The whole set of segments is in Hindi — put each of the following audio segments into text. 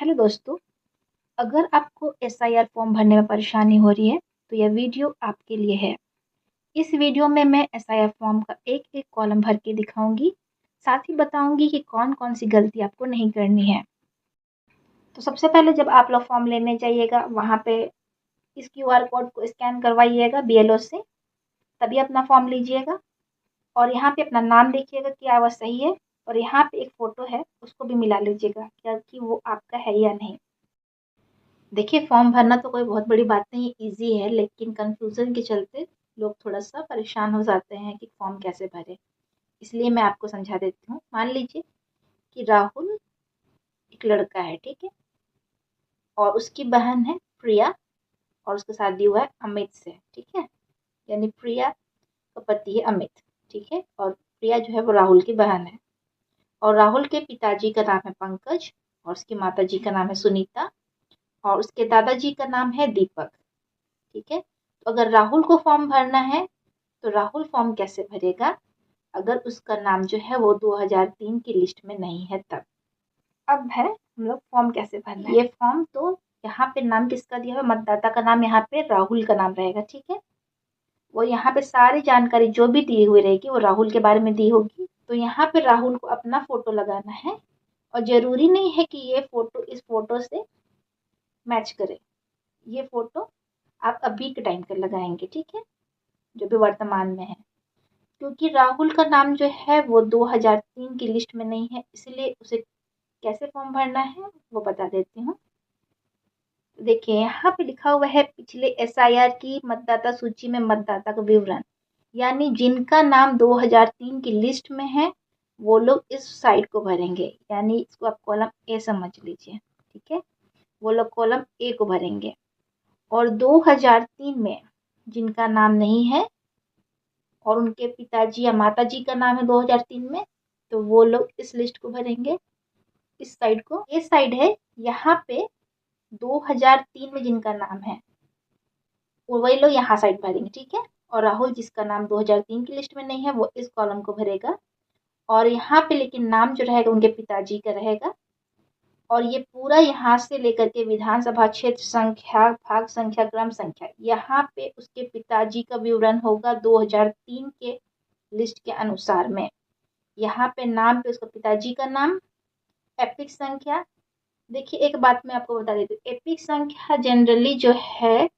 हेलो दोस्तों, अगर आपको एसआईआर फॉर्म भरने में परेशानी हो रही है तो यह वीडियो आपके लिए है। इस वीडियो में मैं एसआईआर फॉर्म का एक-एक कॉलम भर के दिखाऊंगी, साथ ही बताऊंगी कि कौन-कौन सी गलती आपको नहीं करनी है। तो सबसे पहले जब आप लोग फॉर्म लेने जाइएगा वहाँ पे इस क्यूआर कोड को स्कैन करवाइएगा बीएलओ से, तभी अपना फॉर्म लीजिएगा और यहाँ पे अपना नाम देखिएगा क्या वह सही है और यहाँ पे एक फ़ोटो है उसको भी मिला लीजिएगा क्या कि वो आपका है या नहीं। देखिए, फॉर्म भरना तो कोई बहुत बड़ी बात नहीं, ईज़ी है, लेकिन कन्फ्यूज़न के चलते लोग थोड़ा-सा परेशान हो जाते हैं कि फॉर्म कैसे भरें। इसलिए मैं आपको समझा देती हूँ। मान लीजिए कि राहुल एक लड़का है, ठीक है? और उसकी बहन है प्रिया और उसका शादी हुआ है अमित से, ठीक है? यानी प्रिया का पति है अमित, ठीक है? और प्रिया जो है वो राहुल की बहन है। और राहुल के पिताजी का नाम है पंकज और उसकी माताजी का नाम है सुनीता और उसके दादाजी का नाम है दीपक। ठीक है, तो अगर राहुल को फॉर्म भरना है तो राहुल फॉर्म कैसे भरेगा अगर उसका नाम जो है वो 2003 की लिस्ट में नहीं है तब। अब है हम लोग फॉर्म कैसे भरना है। ये फॉर्म तो यहाँ पे नाम किसका दिया है, मतदाता का नाम यहाँ पे राहुल का नाम रहेगा, ठीक है? वो यहाँ पे सारी जानकारी जो भी दी हुई रहेगी वो राहुल के बारे में दी होगी। तो यहाँ पे राहुल को अपना फोटो लगाना है और जरूरी नहीं है कि ये फोटो इस फोटो से मैच करे। ये फोटो आप अभी के टाइम पे लगाएंगे, ठीक है, जो भी वर्तमान में है, क्योंकि राहुल का नाम जो है वो 2003 की लिस्ट में नहीं है, इसलिए उसे कैसे फॉर्म भरना है वो बता देती हूँ। देखिए यहाँ पे लिखा हुआ है पिछले एसआईआर की मतदाता सूची में मतदाता का विवरण, यानी जिनका नाम 2003 की लिस्ट में है वो लोग इस साइड को भरेंगे, यानी इसको आप कॉलम ए समझ लीजिए, ठीक है? वो लोग कॉलम ए को भरेंगे। और 2003 में जिनका नाम नहीं है और उनके पिताजी या माताजी का नाम है 2003 में, तो वो लोग इस लिस्ट को भरेंगे, इस साइड को। ये साइड है, यहाँ पे 2003 में जिनका नाम है वही लोग यहाँ साइड भरेंगे, ठीक है? और राहुल जिसका नाम 2003 की लिस्ट में नहीं है वो इस कॉलम को भरेगा। और यहाँ पे लेकिन नाम जो रहेगा उनके पिताजी का रहेगा और ये पूरा यहाँ से लेकर के विधानसभा क्षेत्र संख्या, भाग संख्या, क्रम संख्या, यहाँ पे उसके पिताजी का विवरण होगा 2003 के लिस्ट के अनुसार में। यहाँ पे नाम पे उसका पिताजी का नाम, एपिक संख्या। देखिए एक बात मैं आपको बता देती हूँ, एपिक संख्या जनरली जो है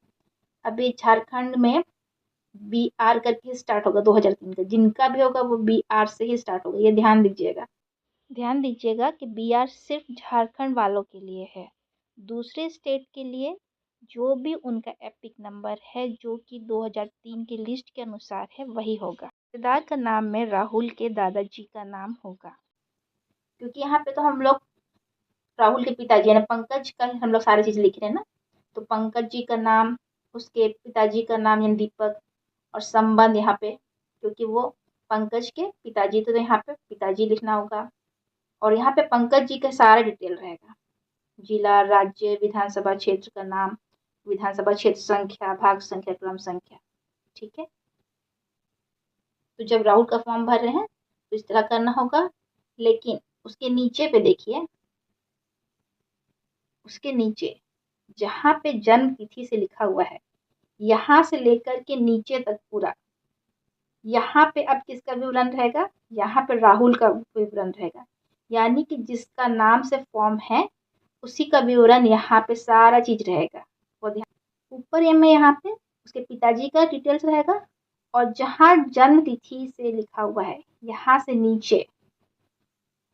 अभी झारखंड में बी आर करके स्टार्ट होगा 2003 का, जिनका भी होगा वो बी आर से ही स्टार्ट होगा, ये ध्यान दीजिएगा। ध्यान दीजिएगा कि बी आर सिर्फ झारखंड वालों के लिए है। दूसरे स्टेट के लिए जो भी उनका एपिक नंबर है जो कि 2003 की लिस्ट के अनुसार है वही होगा। रिश्तेदार का नाम में राहुल के दादाजी का नाम होगा, क्योंकि यहाँ पे तो हम लोग राहुल के पिताजी यानी पंकज का हम लोग सारी चीज़ लिख रहे हैं ना, तो पंकज जी का नाम, उसके पिताजी का नाम यानी दीपक, और संबंध यहाँ पे क्योंकि वो पंकज के पिताजी, तो यहाँ पे पिताजी लिखना होगा। और यहाँ पे पंकज जी का सारा डिटेल रहेगा, जिला, राज्य, विधानसभा क्षेत्र का नाम, विधानसभा क्षेत्र संख्या, भाग संख्या, क्रम संख्या, ठीक है? तो जब राहुल का फॉर्म भर रहे हैं तो इस तरह करना होगा। लेकिन उसके नीचे पे देखिए, उसके नीचे जहाँ पे जन्म तिथि से लिखा हुआ है, यहाँ से लेकर के नीचे तक पूरा, यहाँ पे अब किसका विवरण रहेगा, यहाँ पे राहुल का विवरण रहेगा, यानी कि जिसका नाम से फॉर्म है उसी का विवरण यहाँ पे सारा चीज रहेगा। वो ध्यान, ऊपर में यहाँ पे उसके पिताजी का डिटेल्स रहेगा और जहाँ जन्म तिथि से लिखा हुआ है यहाँ से नीचे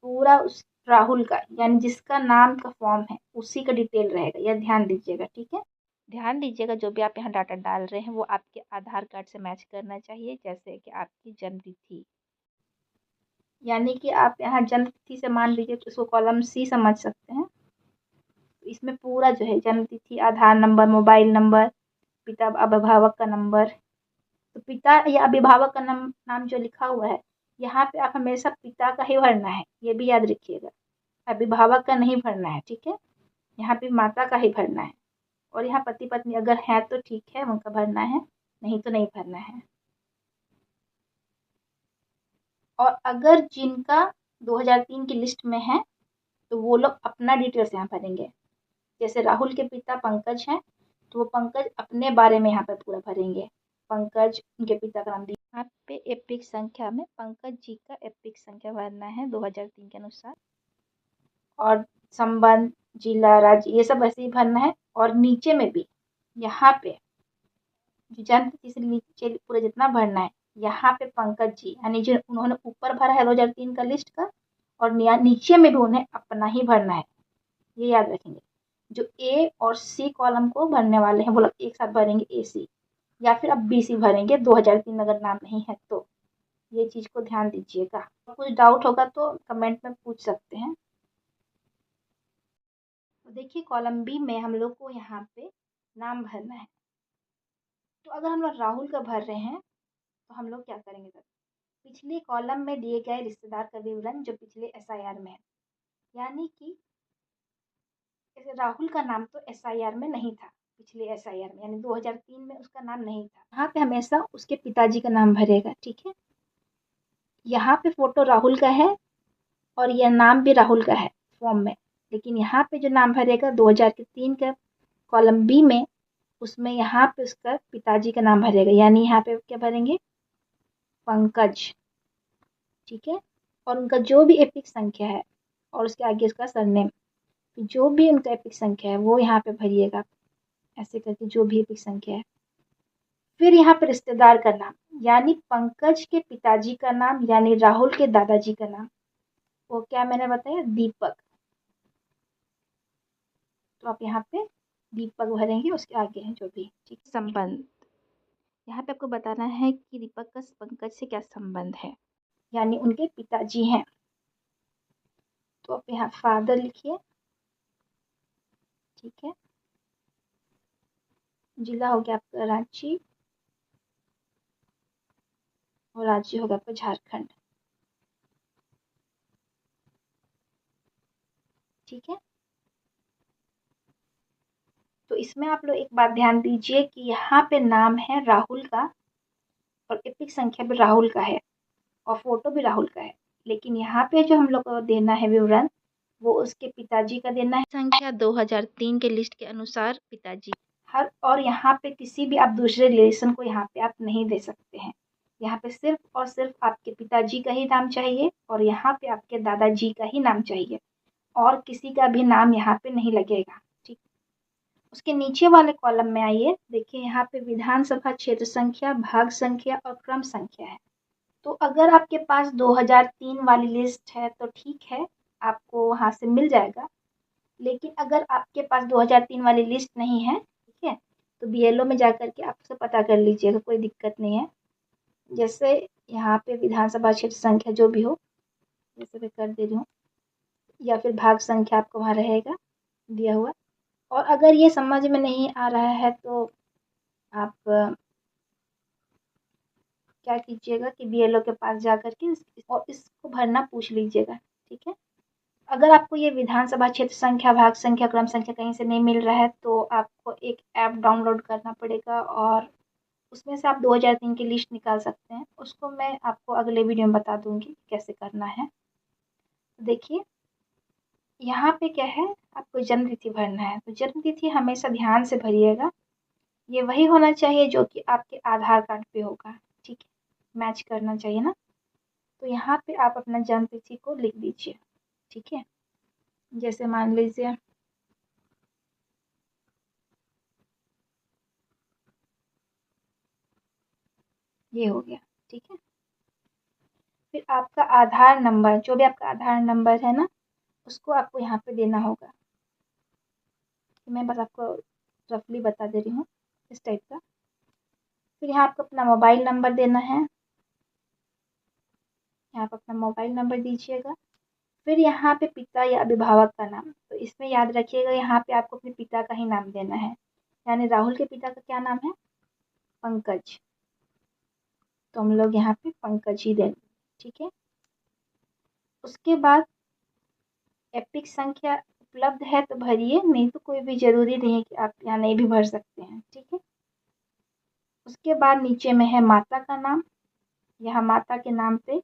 पूरा उस राहुल का यानी जिसका नाम का फॉर्म है उसी का डिटेल रहेगा, यह ध्यान दीजिएगा, ठीक है? ध्यान दीजिएगा जो भी आप यहाँ डाटा डाल रहे हैं वो आपके आधार कार्ड से मैच करना चाहिए, जैसे कि आपकी जन्म तिथि, यानी कि आप यहाँ जन्म तिथि से मान लीजिए तो इसको कॉलम सी समझ सकते हैं। इसमें पूरा जो है जन्म तिथि, आधार नंबर, मोबाइल नंबर, पिता अभिभावक का नंबर, तो पिता या अभिभावक का नाम जो लिखा हुआ है यहाँ पे आप हमेशा पिता का ही भरना है, ये भी याद रखिएगा, अभिभावक का नहीं भरना है, ठीक है? यहाँ पे माता का ही भरना है। और यहाँ पति पत्नी अगर है तो ठीक है, उनका भरना है, नहीं तो नहीं भरना है। और अगर जिनका 2003 की लिस्ट में है तो वो लोग अपना डिटेल्स यहाँ भरेंगे। जैसे राहुल के पिता पंकज हैं, तो वो पंकज अपने बारे में यहाँ पे पूरा भरेंगे। पंकज उनके पिता का नाम दिया। यहाँ पे एपिक संख्या में पंकज जी का एपिक संख्या भरना है 2003 के अनुसार, और संबंध, जिला, राज्य, ये सब ऐसे ही भरना है। और नीचे में भी यहाँ पे जो जन्म तिथि से नीचे पूरा जितना भरना है, यहाँ पे पंकज जी यानी जो उन्होंने ऊपर भरा है 2003 का लिस्ट का, और नीचे में भी उन्हें अपना ही भरना है, ये याद रखेंगे। जो ए और सी कॉलम को भरने वाले हैं वो लोग एक साथ भरेंगे ए सी, या फिर अब बी सी भरेंगे 2003 अगर नाम नहीं है तो। ये चीज़ को ध्यान दीजिएगा। कुछ डाउट होगा तो कमेंट में पूछ सकते हैं। तो देखिए कॉलम बी में हम लोग को यहाँ पे नाम भरना है। तो अगर हम लोग राहुल का भर रहे हैं तो हम लोग क्या करेंगे तब, पिछले कॉलम में दिए गए रिश्तेदार का विवरण जो पिछले एसआईआर में है, यानी कि राहुल का नाम तो एसआईआर में नहीं था, पिछले एसआईआर में यानी 2003 में उसका नाम नहीं था। यहाँ पे हमेशा उसके पिताजी का नाम भरेगा, ठीक है। यहाँ पे फोटो राहुल का है और यह नाम भी राहुल का है फॉर्म में, लेकिन यहाँ पे जो नाम भरेगा 2003 का कॉलम बी में, उसमें यहाँ पे उसका पिताजी का नाम भरेगा, यानी यहाँ पे क्या भरेंगे, पंकज, ठीक है। और उनका जो भी एपिक संख्या है और उसके आगे उसका सरनेम, जो भी उनका एपिक संख्या है वो यहाँ पे भरिएगा, ऐसे करके जो भी एपिक संख्या है। फिर यहाँ पे रिश्तेदार का नाम, यानी पंकज के पिताजी का नाम, यानी राहुल के दादाजी का नाम, वो क्या मैंने बताया, दीपक। तो आप यहाँ पे दीपक भरेंगे, उसके आगे है जो भी, ठीक। संबंध, यहाँ पे आपको बताना है कि दीपक का पंकज से क्या संबंध है, यानी उनके पिताजी हैं। तो आप यहाँ फादर लिखिए, ठीक है। जिला हो गया आपका रांची, और राज्य होगा आपका झारखंड, ठीक है। तो इसमें आप लोग एक बात ध्यान दीजिए कि यहाँ पे नाम है राहुल का और एपिक संख्या भी राहुल का है और फोटो भी राहुल का है, लेकिन यहाँ पे जो हम लोग को देना है विवरण वो उसके पिताजी का देना है, संख्या 2003 के लिस्ट के अनुसार पिताजी हर। और यहाँ पे किसी भी आप दूसरे रिलेशन को यहाँ पे आप नहीं दे सकते हैं। यहाँ पे सिर्फ और सिर्फ आपके पिताजी का ही नाम चाहिए और यहाँ पे आपके दादाजी का ही नाम चाहिए, और किसी का भी नाम यहाँ पे नहीं लगेगा, ठीक। उसके नीचे वाले कॉलम में आइए, देखिए यहाँ पे विधानसभा क्षेत्र संख्या, भाग संख्या और क्रम संख्या है। तो अगर आपके पास 2003 वाली लिस्ट है तो ठीक है, आपको वहाँ से मिल जाएगा। लेकिन अगर आपके पास 2003 वाली लिस्ट नहीं है, ठीक है, तो बीएलओ में जा कर के आप उसे पता कर लीजिएगा, कोई दिक्कत नहीं है। जैसे यहाँ पे विधानसभा क्षेत्र संख्या जो भी हो, जैसे मैं कर दे रही हूँ, या फिर भाग संख्या आपको वहाँ रहेगा दिया हुआ। और अगर ये समझ में नहीं आ रहा है तो आप क्या कीजिएगा कि बीएलओ के पास जा कर के और इसको भरना पूछ लीजिएगा, ठीक है। अगर आपको ये विधानसभा क्षेत्र संख्या, भाग संख्या, क्रम संख्या कहीं से नहीं मिल रहा है तो आपको एक ऐप डाउनलोड करना पड़ेगा और उसमें से आप 2003 की लिस्ट निकाल सकते हैं। उसको मैं आपको अगले वीडियो में बता दूंगी कैसे करना है। तो देखिए यहाँ पे क्या है, आपको जन्म तिथि भरना है। तो जन्म तिथि हमेशा ध्यान से भरिएगा, ये वही होना चाहिए जो कि आपके आधार कार्ड पे होगा, ठीक है, मैच करना चाहिए ना। तो यहाँ पे आप अपना जन्म तिथि को लिख दीजिए, ठीक है। जैसे मान लीजिए ये हो गया, ठीक है। फिर आपका आधार नंबर, जो भी आपका आधार नंबर है ना, उसको आपको यहाँ पे देना होगा। मैं बस आपको रफली बता दे रही हूँ इस टाइप का। फिर यहाँ आपको अपना मोबाइल नंबर देना है, यहाँ पर अपना मोबाइल नंबर दीजिएगा। फिर यहाँ पे पिता या अभिभावक का नाम, तो इसमें याद रखिएगा यहाँ पे आपको अपने पिता का ही नाम देना है, यानी राहुल के पिता का क्या नाम है, पंकज। तो हम लोग यहाँ पे पंकज ही देंगे, ठीक है। उसके बाद एपिक संख्या उपलब्ध है तो भरिए, नहीं तो कोई भी ज़रूरी नहीं है कि आप यहाँ नहीं भी भर सकते हैं, ठीक है। उसके बाद नीचे में है माता का नाम, यहाँ माता के नाम पे,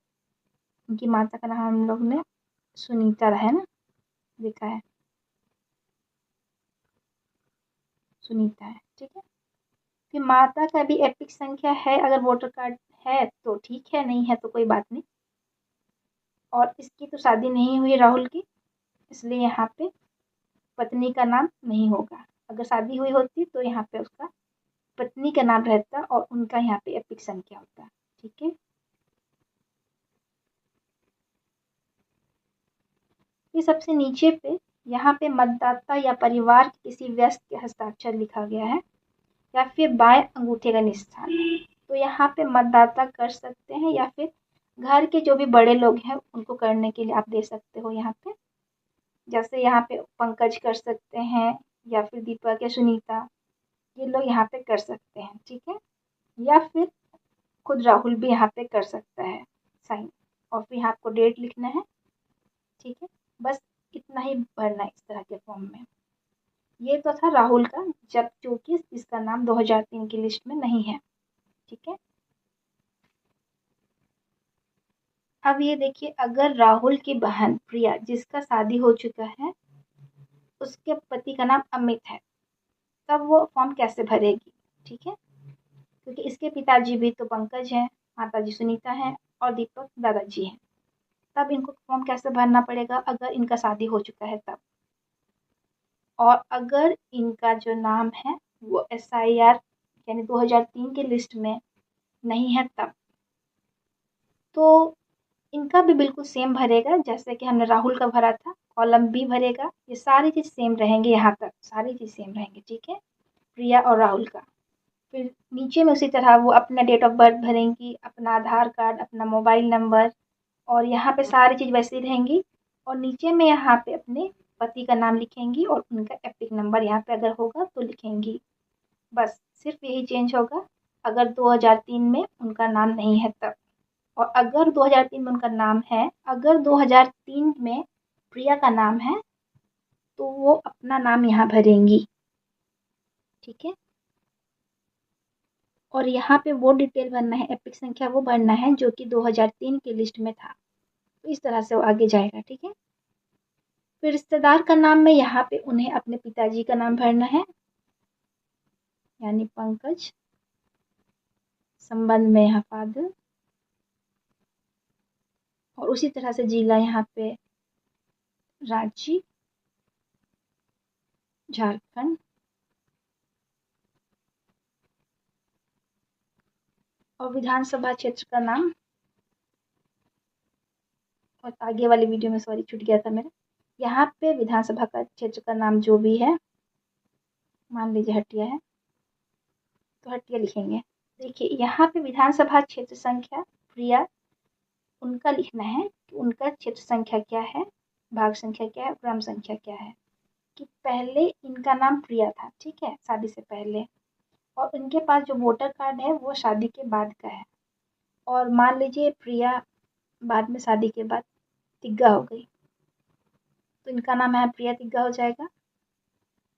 उनकी माता का नाम हम लोग ने सुनीता है ना, लिखा है, सुनीता है, ठीक है। फिर माता का भी एपिक संख्या है, अगर वोटर कार्ड है तो ठीक है, नहीं है तो कोई बात नहीं। और इसकी तो शादी नहीं हुई राहुल की, इसलिए यहाँ पे पत्नी का नाम नहीं होगा। अगर शादी हुई होती तो यहाँ पे उसका पत्नी का नाम रहता और उनका यहाँ पे एपिक संख्या होता, ठीक है। ये सबसे नीचे पे यहाँ पे मतदाता या परिवार के किसी व्यस्त के हस्ताक्षर लिखा गया है या फिर बाएं अंगूठे का निशान। तो यहाँ पे मतदाता कर सकते हैं या फिर घर के जो भी बड़े लोग हैं उनको करने के लिए आप दे सकते हो यहाँ पे। जैसे यहाँ पे पंकज कर सकते हैं या फिर दीपक या सुनीता, ये लोग यहाँ पे कर सकते हैं, ठीक है। या फिर खुद राहुल भी यहाँ पे कर सकता है साइन, और फिर यहाँ आपको डेट लिखना है, ठीक है। बस इतना ही भरना है इस तरह के फॉर्म में। ये तो था राहुल का, जब चूंकि इसका नाम 2003 की लिस्ट में नहीं है, ठीक है। अब ये देखिए, अगर राहुल की बहन प्रिया जिसका शादी हो चुका है उसके पति का नाम अमित है, तब वो फॉर्म कैसे भरेगी, ठीक है। क्योंकि इसके पिताजी भी तो पंकज हैं, माताजी सुनीता हैं और दीपक दादाजी हैं, तब इनको फॉर्म कैसे भरना पड़ेगा अगर इनका शादी हो चुका है तब। और अगर इनका जो नाम है वो SIR यानी 2003 की लिस्ट में नहीं है तब, तो इनका भी बिल्कुल सेम भरेगा जैसे कि हमने राहुल का भरा था, कॉलम बी भरेगा। ये सारी चीज़ सेम रहेंगे, यहाँ तक सारी चीज़ सेम रहेंगे, ठीक है, प्रिया और राहुल का। फिर नीचे में उसी तरह वो अपना डेट ऑफ बर्थ भरेंगी, अपना आधार कार्ड, अपना मोबाइल नंबर, और यहाँ पे सारी चीज़ वैसी रहेंगी। और नीचे में यहाँ पे अपने पति का नाम लिखेंगी और उनका एपिक नंबर यहाँ पे अगर होगा तो लिखेंगी। बस सिर्फ यही चेंज होगा अगर 2003 में उनका नाम नहीं है तब। और अगर 2003 में उनका नाम है, अगर 2003 में प्रिया का नाम है तो वो अपना नाम यहाँ भरेंगी, ठीक है। और यहाँ पे वो डिटेल भरना है, एपिक संख्या वो भरना है जो कि 2003 की लिस्ट में था। तो इस तरह से वो आगे जाएगा, ठीक है। फिर रिश्तेदार का नाम में यहाँ पे उन्हें अपने पिताजी का नाम भरना है, यानी पंकज, संबंध में यहाँ फादर, और उसी तरह से जिला यहाँ पे रांची, झारखंड, और विधानसभा क्षेत्र का नाम, और आगे वाली वीडियो में सॉरी छूट गया था मेरा, यहाँ पे विधानसभा का क्षेत्र का नाम जो भी है, मान लीजिए हटिया है तो हटिया लिखेंगे। देखिए यहाँ पे विधानसभा क्षेत्र संख्या प्रिया उनका लिखना है कि उनका क्षेत्र संख्या क्या है, भाग संख्या क्या है, क्रम संख्या क्या है। कि पहले इनका नाम प्रिया था, ठीक है, शादी से पहले, और उनके पास जो वोटर कार्ड है वो शादी के बाद का है। और मान लीजिए प्रिया बाद में शादी के बाद तिग्गा हो गई तो इनका नाम यहाँ प्रिया तिग्गा हो जाएगा।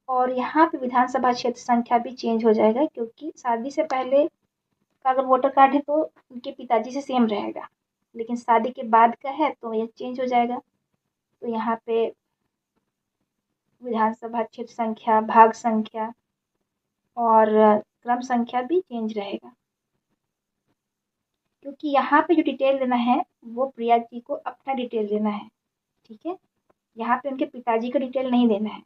और यहाँ पे विधानसभा क्षेत्र संख्या भी चेंज हो जाएगा क्योंकि शादी से पहले का अगर वोटर कार्ड है तो उनके पिताजी से सेम रहेगा, लेकिन शादी के बाद का है तो ये चेंज हो जाएगा। तो यहाँ पे विधानसभा क्षेत्र संख्या, भाग संख्या और क्रम संख्या भी चेंज रहेगा, क्योंकि यहाँ पे जो डिटेल देना है वो प्रिया जी को अपना डिटेल देना है, ठीक है। यहाँ पे उनके पिताजी का डिटेल नहीं देना है।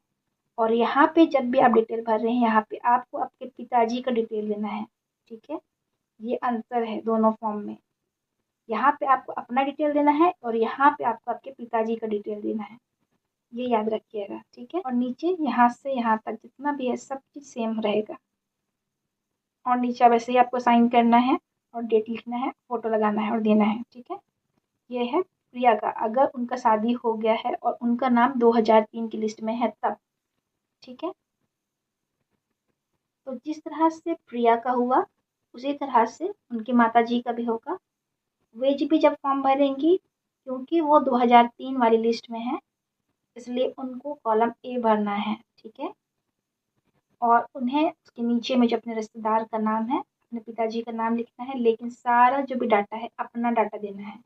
और यहाँ पे जब भी आप डिटेल भर रहे हैं यहाँ पे आपको आपके पिताजी का डिटेल देना है, ठीक है। ये अंतर है दोनों फॉर्म में, यहाँ पे आपको अपना डिटेल देना है और यहाँ पे आपको आपके पिताजी का डिटेल देना है, ये याद रखिएगा, ठीक है। और नीचे यहाँ से यहाँ तक जितना भी है सब चीज़ सेम रहेगा। और नीचे वैसे ही आपको साइन करना है और डेट लिखना है, फोटो लगाना है और देना है, ठीक है। ये है प्रिया का, अगर उनका शादी हो गया है और उनका नाम 2003 की लिस्ट में है तब, ठीक है। तो जिस तरह से प्रिया का हुआ उसी तरह से उनकी माताजी का भी होगा। वे भी जब फॉर्म भरेंगी, क्योंकि वो 2003 वाली लिस्ट में है इसलिए उनको कॉलम ए भरना है, ठीक है। और उन्हें उसके नीचे में जो अपने रिश्तेदार का नाम है, अपने पिताजी का नाम लिखना है, लेकिन सारा जो भी डाटा है अपना डाटा देना है,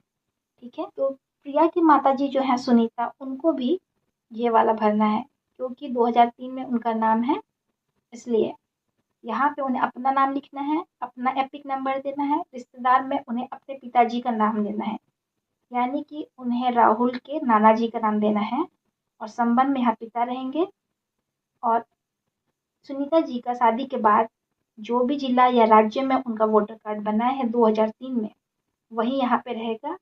ठीक है। तो प्रिया की माताजी जो है सुनीता, उनको भी ये वाला भरना है, क्योंकि 2003 में उनका नाम है, इसलिए यहाँ पे उन्हें अपना नाम लिखना है, अपना एपिक नंबर देना है, रिश्तेदार में उन्हें अपने पिताजी का नाम देना है, यानी कि उन्हें राहुल के नाना जी का नाम देना है, और संबंध में यहाँ पिता रहेंगे। और सुनीता जी का शादी के बाद जो भी जिला या राज्य में उनका वोटर कार्ड बना है 2003 में, वही यहाँ पे रहेगा,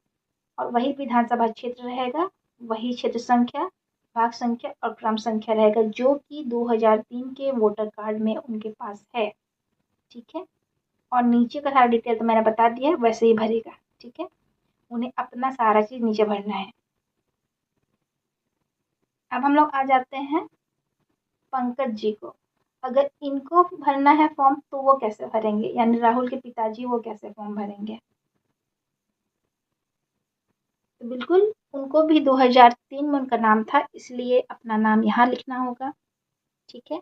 और वही विधानसभा क्षेत्र रहेगा, वही क्षेत्र संख्या, भाग संख्या और क्रम संख्या रहेगा, जो कि 2003 के वोटर कार्ड में उनके पास है। ठीक है, और नीचे का सारा डिटेल तो मैंने बता दिया है, वैसे ही भरेगा। ठीक है, उन्हें अपना सारा चीज़ नीचे भरना है। अब हम लोग आ जाते हैं पंकज जी को। अगर इनको भरना है फॉर्म तो वो कैसे भरेंगे, यानी राहुल के पिताजी वो कैसे फॉर्म भरेंगे? तो बिल्कुल उनको भी 2003 में उनका नाम था, इसलिए अपना नाम यहाँ लिखना होगा। ठीक है,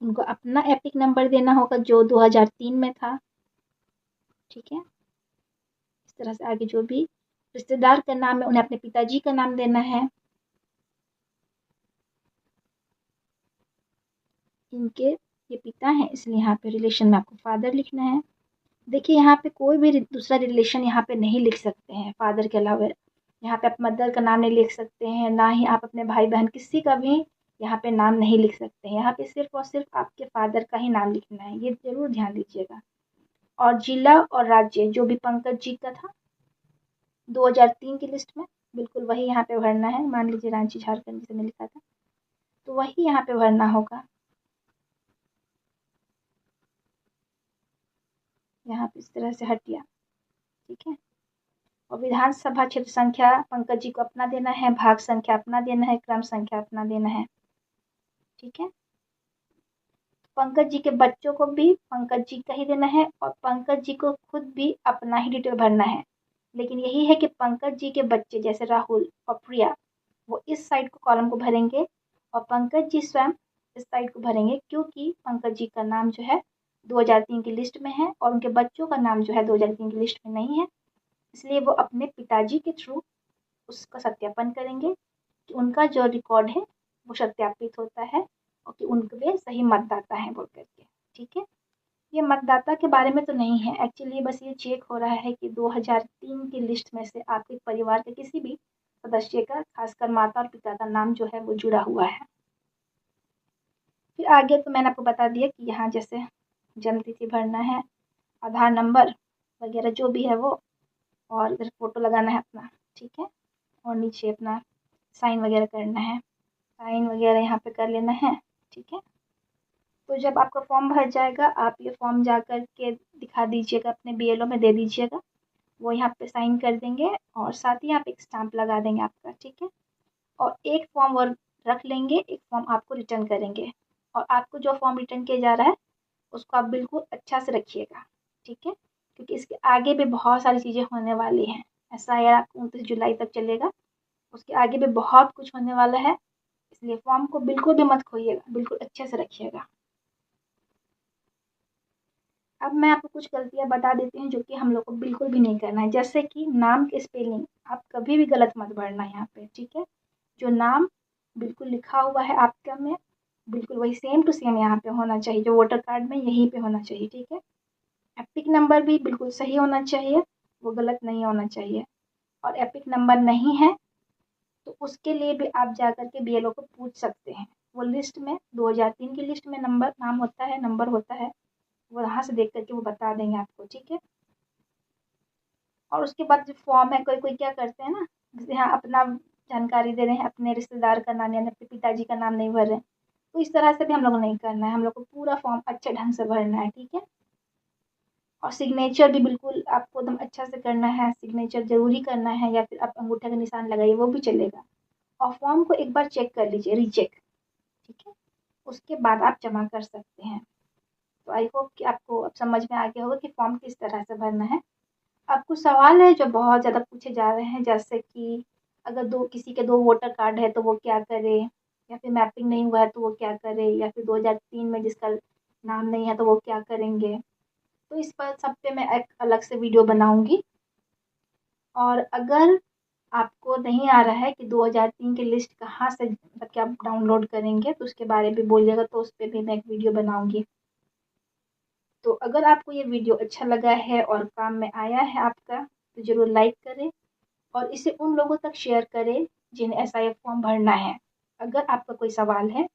उनको अपना एपिक नंबर देना होगा जो 2003 में था। ठीक है, इस तरह से आगे जो भी रिश्तेदार का नाम है उन्हें अपने पिताजी का नाम देना है। इनके ये पिता हैं, इसलिए यहाँ पे रिलेशन में आपको फादर लिखना है। देखिए यहाँ पे कोई भी दूसरा रिलेशन यहाँ पे नहीं लिख सकते हैं फादर के अलावा। यहाँ पे आप मदर का नाम नहीं लिख सकते हैं, ना ही आप अपने भाई बहन किसी का भी यहाँ पे नाम नहीं लिख सकते हैं। यहाँ पे सिर्फ और सिर्फ आपके फादर का ही नाम लिखना है, ये जरूर ध्यान दीजिएगा। और जिला और राज्य जो भी पंकज जी का था 2003 की लिस्ट में, बिल्कुल वही यहाँ पे भरना है। मान लीजिए रांची झारखंड जिसने लिखा था, तो वही यहाँ पे भरना होगा। यहाँ पे इस तरह से हटिया। ठीक है, और विधानसभा क्षेत्र संख्या पंकज जी को अपना देना है, भाग संख्या अपना देना है, क्रम संख्या अपना देना है। ठीक है, पंकज जी के बच्चों को भी पंकज जी का ही देना है, और पंकज जी को खुद भी अपना ही डिटेल भरना है। लेकिन यही है कि पंकज जी के बच्चे जैसे राहुल और प्रिया, वो इस साइड को कॉलम को भरेंगे, और पंकज जी स्वयं इस साइड को भरेंगे, क्योंकि पंकज जी का नाम जो है 2003 की लिस्ट में है, और उनके बच्चों का नाम जो है 2003 की लिस्ट में नहीं है। इसलिए वो अपने पिताजी के थ्रू उसका सत्यापन करेंगे कि उनका जो रिकॉर्ड है वो सत्यापित होता है, और कि उनके वे सही मतदाता हैं बोल करके। ठीक है, ये मतदाता के बारे में तो नहीं है एक्चुअली, बस ये चेक हो रहा है कि 2003 की लिस्ट में से आपके परिवार के किसी भी सदस्य का, खासकर माता और पिता का नाम जो है वो जुड़ा हुआ है। फिर आगे तो मैंने आपको बता दिया कि यहाँ जैसे जन्म तिथि भरना है, आधार नंबर वगैरह जो भी है वो, और इधर फोटो लगाना है अपना। ठीक है, और नीचे अपना साइन वगैरह करना है, साइन वगैरह यहाँ पे कर लेना है। ठीक है, तो जब आपका फॉर्म भर जाएगा, आप ये फॉर्म जा कर के दिखा दीजिएगा, अपने बीएलओ में दे दीजिएगा, वो यहाँ पे साइन कर देंगे, और साथ ही आप एक स्टाम्प लगा देंगे आपका। ठीक है, और एक फॉर्म और रख लेंगे, एक फॉर्म आपको रिटर्न करेंगे, और आपको जो फॉर्म रिटर्न किया जा रहा है उसको आप बिल्कुल अच्छा से रखिएगा। ठीक है, क्योंकि इसके आगे भी बहुत सारी चीज़ें होने वाली हैं। ऐसा यार आपको 29 जुलाई तक चलेगा, उसके आगे भी बहुत कुछ होने वाला है, इसलिए फॉर्म को बिल्कुल भी मत खोइएगा, बिल्कुल अच्छे से रखिएगा। अब मैं आपको कुछ गलतियाँ बता देती हूँ जो कि हम लोग को बिल्कुल भी नहीं करना है, जैसे कि नाम की स्पेलिंग आप कभी भी गलत मत भरना यहाँ पे। ठीक है, जो नाम बिल्कुल लिखा हुआ है आपका में, बिल्कुल वही सेम टू सेम यहाँ पे होना चाहिए, जो वोटर कार्ड में यहीं पे होना चाहिए। ठीक है, एपिक नंबर भी बिल्कुल सही होना चाहिए, वो गलत नहीं होना चाहिए। और एपिक नंबर नहीं है तो उसके लिए भी आप जा कर के बीएलओ को पूछ सकते हैं। वो लिस्ट में 2003 की लिस्ट में नंबर नाम होता है, नंबर होता है, वो वहाँ से देख करके वो बता देंगे आपको। ठीक है, और उसके बाद जो फॉर्म है, कोई कोई क्या करते हैं ना, जैसे यहाँ अपना जानकारी दे रहे हैं, अपने रिश्तेदार का नाम यानी अपने पिताजी का नाम नहीं भर रहे हैं, तो इस तरह से भी हम लोग को नहीं करना है, हम लोग को पूरा फॉर्म अच्छे ढंग से भरना है। ठीक है, और सिग्नेचर भी बिल्कुल आपको एकदम अच्छा से करना है, सिग्नेचर जरूरी करना है, या फिर आप अंगूठे का निशान लगाइए वो भी चलेगा। और फॉर्म को एक बार चेक कर लीजिए, रीचेक। ठीक है, उसके बाद आप जमा कर सकते हैं। तो आई होप कि आपको अब समझ में आ गया होगा कि फॉर्म किस तरह से भरना है। अब कुछ सवाल है जो बहुत ज़्यादा पूछे जा रहे हैं, जैसे कि अगर किसी के दो वोटर कार्ड है तो वो क्या करे, या फिर मैपिंग नहीं हुआ है तो वो क्या करे, या फिर 2003 में जिसका नाम नहीं है तो वो क्या करेंगे। तो इस पर सब पे मैं एक अलग से वीडियो बनाऊंगी। और अगर आपको नहीं आ रहा है कि 2003 की लिस्ट कहाँ से मतलब कि आप डाउनलोड करेंगे, तो उसके बारे में बोलिएगा, तो उस पर भी मैं एक वीडियो बनाऊंगी। तो अगर आपको ये वीडियो अच्छा लगा है और काम में आया है आपका, तो ज़रूर लाइक करें और इसे उन लोगों तक शेयर करें जिन्हें एसआईएफ फॉर्म भरना है। अगर आपका कोई सवाल है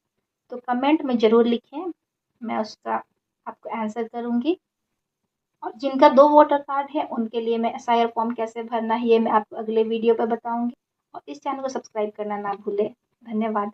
तो कमेंट में ज़रूर लिखें, मैं उसका आपको आंसर करूँगी। और जिनका 2 वोटर कार्ड है उनके लिए मैं एसआईआर फॉर्म कैसे भरना है ये मैं आपको अगले वीडियो पे बताऊँगी। और इस चैनल को सब्सक्राइब करना ना भूलें। धन्यवाद।